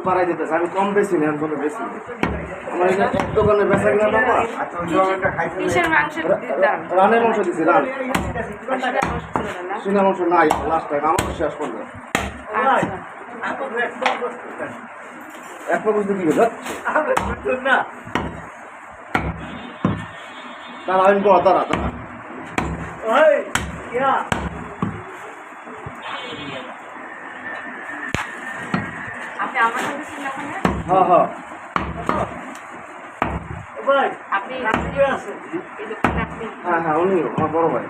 বাড়াই দিতেছে, আমি কম বেশি না, কোনো বেশি আমার এখানে এক দোকানে বেচা কিনা বাবা। রানের মাংস দিছি, রান সিনা মাংস নাই লাস্ট টাইম আমার শেষ করবে এক বুঝতে কি না তারা আমি বড় তারা তারা আপনি আমার সাথে ছিলেন ওখানে? হ্যাঁ হ্যাঁ আপনি এই দোকানে আপনি হ্যাঁ হ্যাঁ উনি আমার বড় ভাই।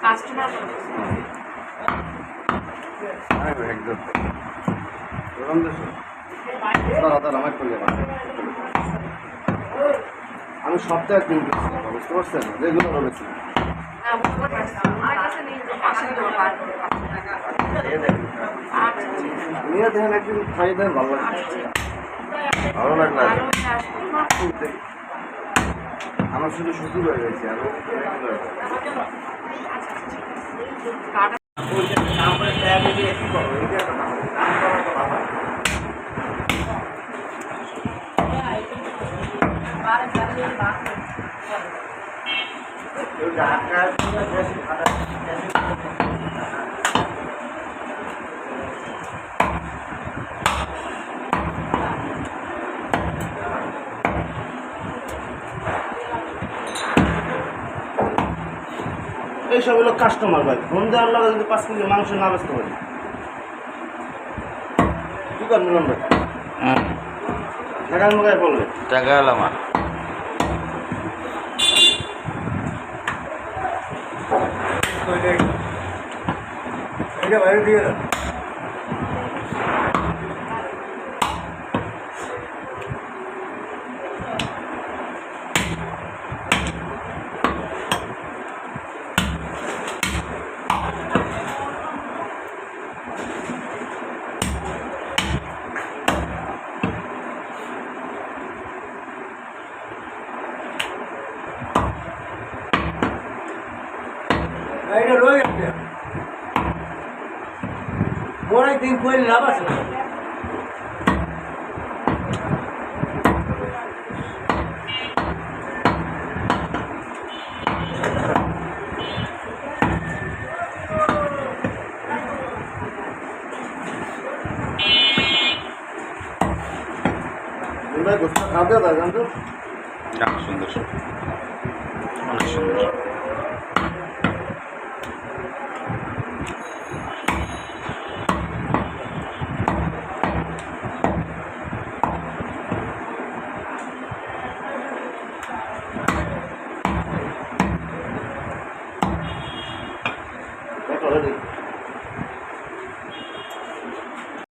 কাস্টমার আমি সপ্তাহে একদিন বুঝতে পারছেন, রেগুলার রয়েছি নিয়ে দেখেন একদিন খাই দেন, ভালো লাগে ভালো লাগলো আমার শুধু শুধু হয়ে গেছে এইসব হলো কাস্টমার ভাই, ফোন দেওয়ার লাগে যদি 5 কেজি মাংস না বেচতে পারি কি করবেন ভাই? টাকার মুখায় বললে টাকা আমার এটা বাইরে দিয়ে দেন। এটা রয়ে গেছে বড় দিন কইলে লাভ আছে গোস্ত খাওয়া দাওয়া জান তো সুন্দর অনেক সুন্দর already.